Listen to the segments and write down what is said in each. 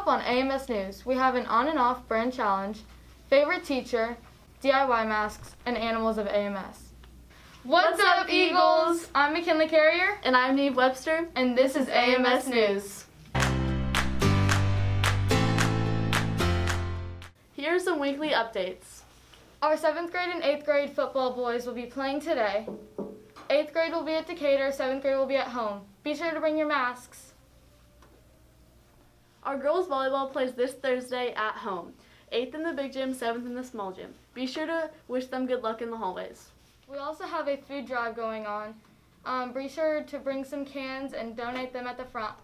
On AMS News, we have an on and off brand challenge, favorite teacher, DIY masks, and animals of AMS. What's up, Eagles? I'm McKinley Carrier. And I'm Neve Webster. And this is AMS News. Here are some weekly updates. Our 7th grade and 8th grade football boys will be playing today. 8th grade will be at Decatur, 7th grade will be at home. Be sure to bring your masks. Our girls volleyball plays this Thursday at home. 8th in the big gym, 7th in the small gym. Be sure to wish them good luck in the hallways. We also have a food drive going on. Be sure to bring some cans and donate them at the front.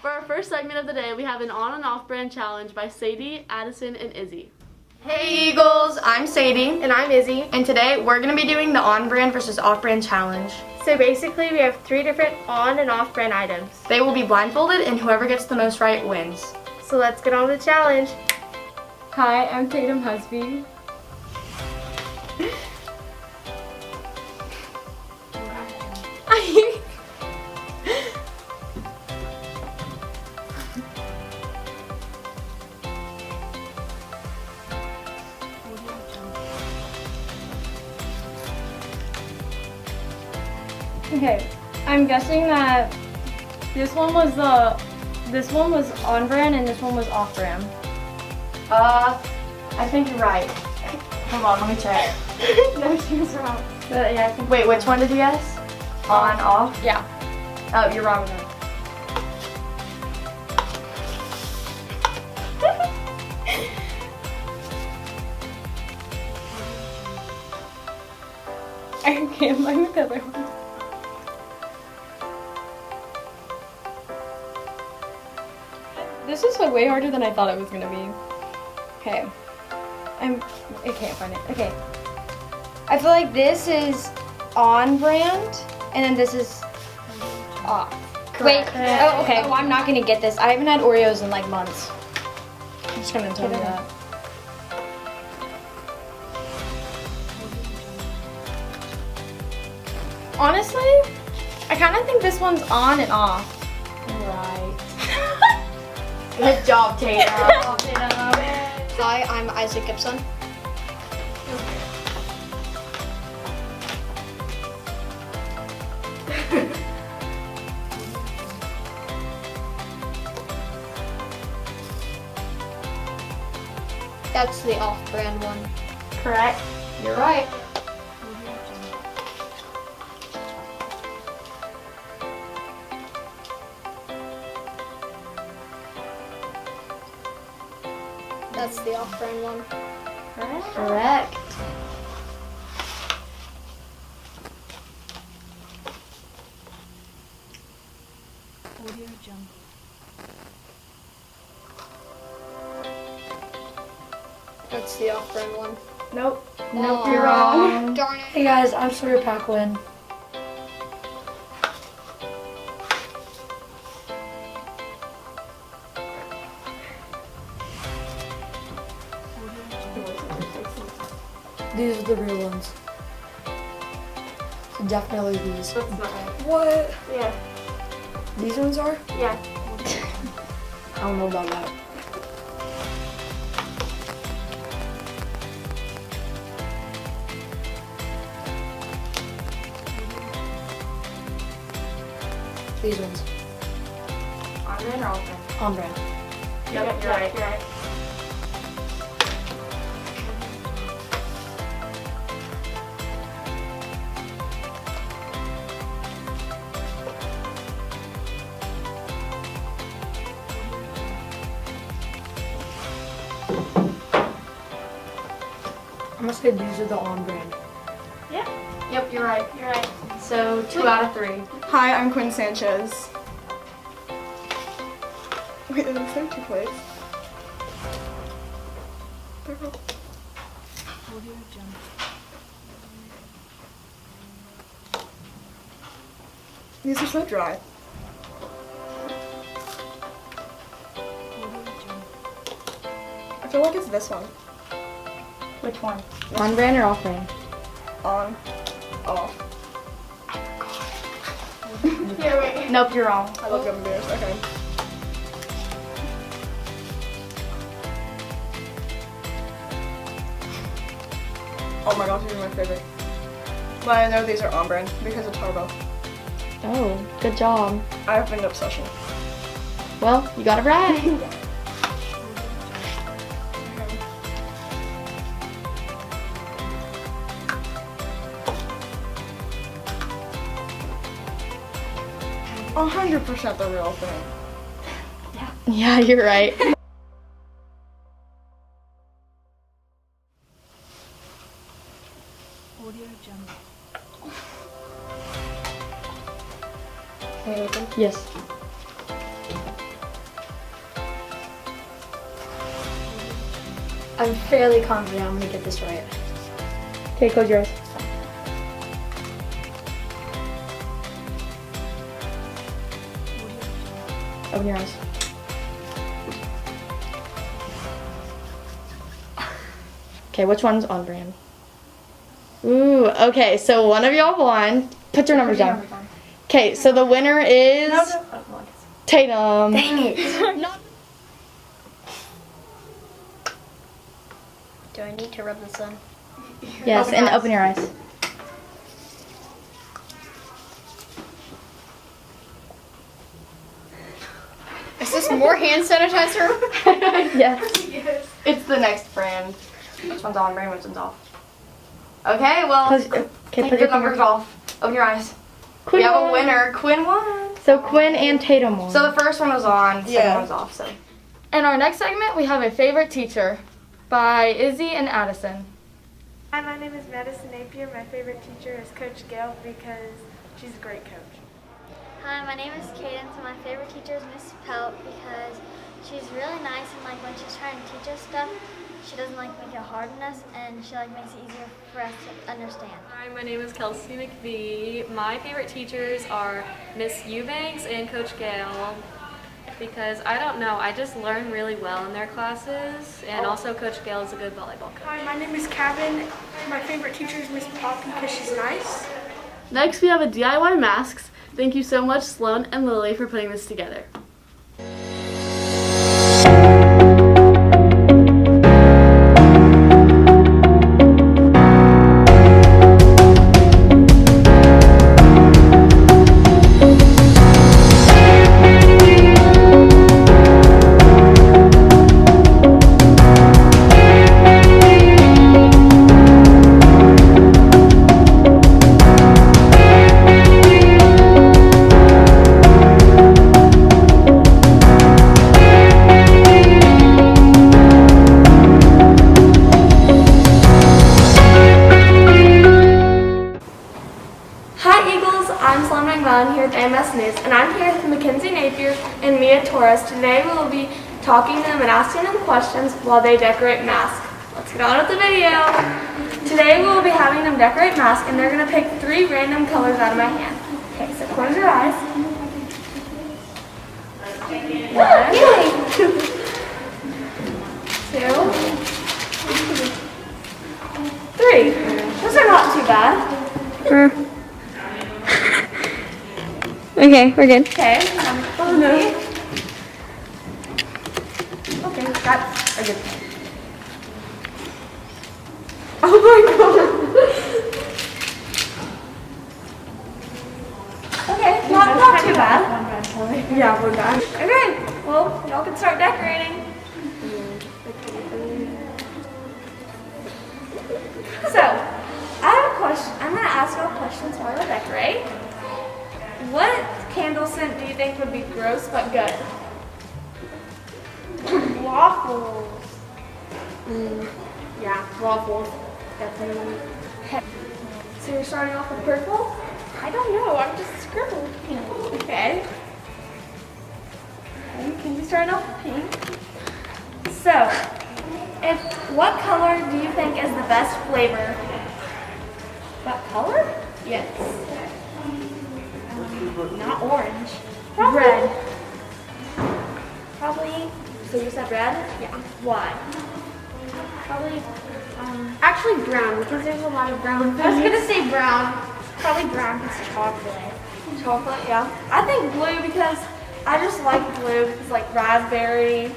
For our first segment of the day, we have an on and off brand challenge by Sadie, Addison, and Izzy. Hey Eagles, I'm Sadie. And I'm Izzy. And today we're going to be doing the on-brand versus off-brand challenge. So basically we have 3 different on and off brand items. They will be blindfolded and whoever gets the most right wins. So let's get on with the challenge. Hi, I'm Tatum Husby. Okay, I'm guessing that this one was on brand and this one was off brand. I think you're right. Hold on, let me check. No, she was wrong. But yeah, I think Wait, which one did you guess? On, off? yeah. Oh, you're wrong then. I can't find the other one. This is like way harder than I thought it was gonna be. Okay. I can't find it. Okay. I feel like this is on brand and then this is off. Wait, oh okay, well I'm not gonna get this. I haven't had Oreos in like months. I'm just gonna tell you that. Honestly, I kind of think this one's on and off. Right. Good job, Tatum. Hi, I'm Isaac Gibson. That's the off-brand one. Correct. You're right. That's the off-brand one. Correct. That's the off-brand one. Nope. Nope, you're wrong. Darn it. Hey guys, I'm Sawyer Paquin. These are the real ones. So definitely these. That's not right. What? Yeah. These ones are? Yeah. I don't know about that. These ones. On brand or off brand? On brand. Yep, you're right. You're right. I'm gonna say these are the on brand. Yep, you're right. You're right. So 2 out of 3. Hi, I'm Quinn Sanchez. Wait, there's so 2 plates. These are so dry. I feel like it's this one. Which one? On brand or off brand? On. Off. Nope, you're wrong. I love gummy bears. Okay. Oh my gosh, these are my favorite. But I know these are on brand because of Turbo. Oh, good job. I have an obsession. Well, you got it right. 100% the real thing. Yeah, you're right. Yes. I'm fairly confident I'm gonna get this right. Okay, close your eyes. Open your eyes. Okay, which one's on brand? Ooh, okay, so one of y'all won. Put your numbers down. Okay, so the winner is Tatum. Dang it. Do I need to rub this in? Yes, and open your eyes. Is this more hand sanitizer? Yes. It's the next brand. Which one's on brand, which one's off. Okay, well, take your numbers off. Open your eyes. We have a winner. Quinn won. So Quinn and Tatum won. So the first one was on, second one was off. So. In our next segment, we have a favorite teacher by Izzy and Addison. Hi, my name is Madison Napier. My favorite teacher is Coach Gail because she's a great coach. Hi, my name is Cadence, and my favorite teacher is Miss Pelt because she's really nice, and like when she's trying to teach us stuff, she doesn't like make it hard on us, and she like makes it easier for us to understand. Hi, my name is Kelsey McVie. My favorite teachers are Miss Eubanks and Coach Gale because I don't know, I just learn really well in their classes, and also Coach Gale is a good volleyball coach. Hi, my name is Kevin. My favorite teacher is Miss Poppy because she's nice. Next, we have a DIY masks. Thank you so much, Sloan and Lily, for putting this together. And I'm here with Mackenzie Napier and Mia Torres. Today we will be talking to them and asking them questions while they decorate masks. Let's get on with the video. Today we will be having them decorate masks, and they're going to pick 3 random colors out of my hand. Okay, so close your eyes. 1, 2, 3. Those are not too bad. Okay, we're good. Okay. Oh no. Okay, that's a good thing. Oh my god. Okay, not too bad. Yeah, we're done. Okay, well, y'all can start decorating. So, I have a question. I'm gonna ask y'all questions while you decorate. What candle scent do you think would be gross but good? Waffles. Yeah, waffles. Definitely. So you're starting off with purple? I don't know. I'm just scribbling. Okay. Can you start off with pink? So, what color do you think is the best flavor? What color? Yes. Not orange. Probably. Red. Probably. So you said red? Yeah. Why? Probably. Actually brown because there's a lot of brown foods. I was gonna say brown. Probably brown because chocolate. Chocolate, yeah. I think blue because I just like blue. It's like raspberry.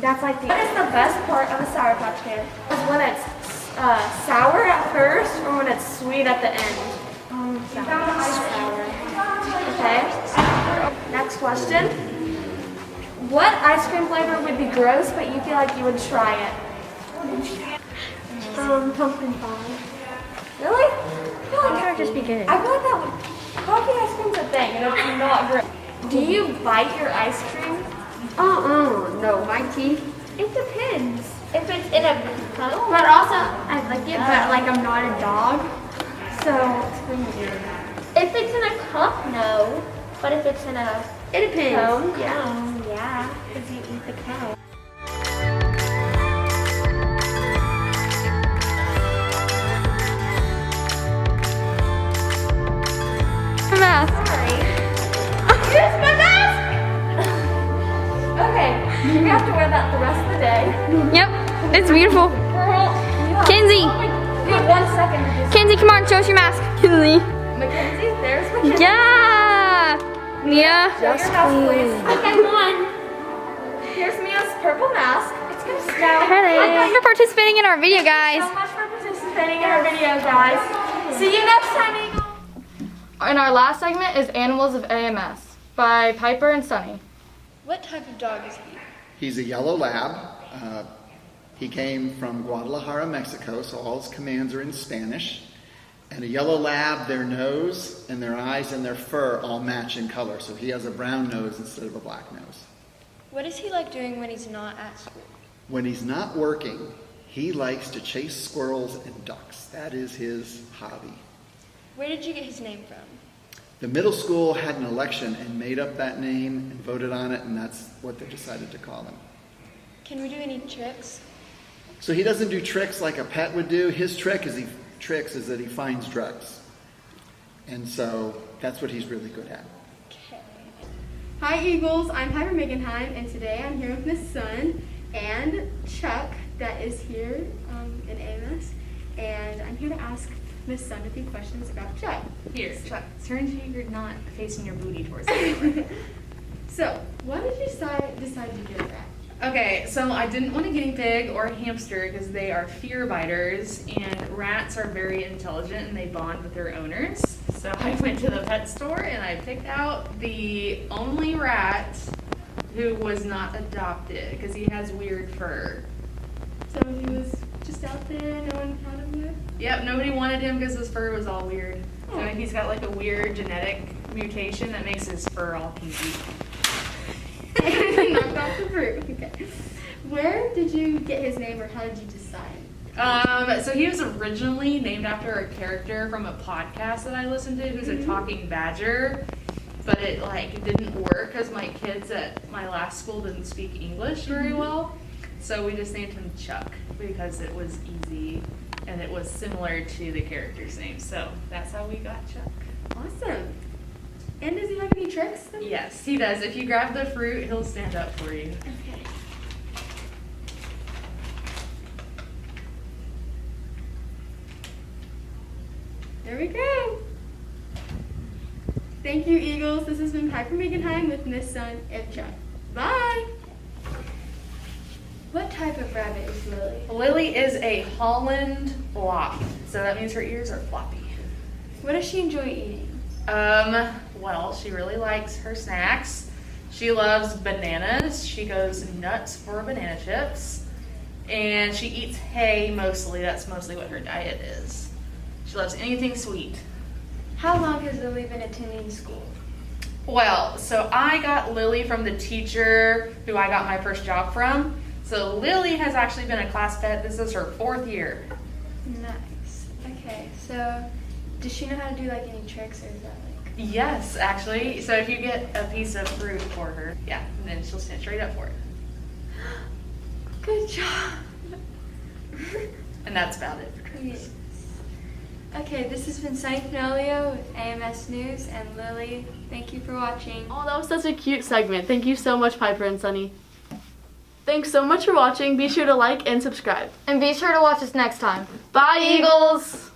That's like the. What is the best part of a Sour Patch Kid? Is when it's sour at first or when it's sweet at the end? Sour. Okay. Next question. What ice cream flavor would be gross but you feel like you would try it? Pumpkin pie. Really? I feel like That would just be good. I feel like that would. Coffee ice cream's a thing and it's not gross. Do you bite your ice cream? No, my teeth. It depends. If it's in a cup, but also I like it, but like I'm not a dog. So if it's in a cup, no. But if it's in a It depends. cone, yeah, because you eat the cone. Here's my mask! Okay, you have to wear that the rest of the day. Yep, it's beautiful. Kenzie, You have 1 second to just. Kenzie, come on, show us your mask. Kenzie. Mackenzie, there's Mackenzie. Yeah. Mia. Show your mask, please. Okay, one. Here's Mia's purple mask. It's gonna snow. Thanks for participating in our video, guys. So much for participating in our video, guys. See you next time, Eagle. And our last segment is Animals of AMS by Piper and Sunny. What type of dog is he? He's a yellow lab. He came from Guadalajara, Mexico, so all his commands are in Spanish. And a yellow lab, their nose and their eyes and their fur all match in color. So he has a brown nose instead of a black nose. What is he like doing when he's not at school? When he's not working, he likes to chase squirrels and ducks. That is his hobby. Where did you get his name from? The middle school had an election and made up that name and voted on it, and that's what they decided to call him. Can we do any tricks? So he doesn't do tricks like a pet would do. His trick is that he finds drugs. And so that's what he's really good at. Hi Eagles, I'm Piper Megenheim, and today I'm here with Miss Sun and Chuck that is here in AMS, and I'm here to ask Miss Sun a few questions about Chuck. Here, Chuck, turn so you're not facing your booty towards the So, why did you decide to get a rat? Okay, so I didn't want a guinea pig or a hamster because they are fear biters, and rats are very intelligent and they bond with their owners. So I went to the pet store and I picked out the only rat who was not adopted because he has weird fur. So he was just out there, no one found him yet? Yep, nobody wanted him because his fur was all weird. So he's got like a weird genetic mutation that makes his fur all kinky. Knocked off the fruit. Okay. Where did you get his name, or how did you decide? So he was originally named after a character from a podcast that I listened to who's a talking badger, but it didn't work because my kids at my last school didn't speak English very well. So we just named him Chuck because it was easy and it was similar to the character's name. So that's how we got Chuck. Awesome. And does he have any tricks? Yes, he does. If you grab the fruit, he'll stand up for you. Okay. There we go. Thank you, Eagles. This has been Piper Megenheim with Miss Sun and Chuck. Bye. What type of rabbit is Lily? Lily is a Holland flop, so that means her ears are floppy. What does she enjoy eating? Well, she really likes her snacks. She loves bananas. She goes nuts for banana chips. And she eats hay mostly. That's mostly what her diet is. She loves anything sweet. How long has Lily been attending school? Well, so I got Lily from the teacher who I got my first job from. So Lily has actually been a class pet. This is her 4th year. Nice. Okay, so does she know how to do like any tricks, or is that like? Yes, actually. So if you get a piece of fruit for her, yeah, and then she'll stand straight up for it. Good job. And that's about it for tricks. Yes. Okay, this has been Sunny Finolio with AMS News, and Lily, thank you for watching. Oh, that was such a cute segment. Thank you so much, Piper and Sunny. Thanks so much for watching. Be sure to like and subscribe. And be sure to watch us next time. Bye, Eagles!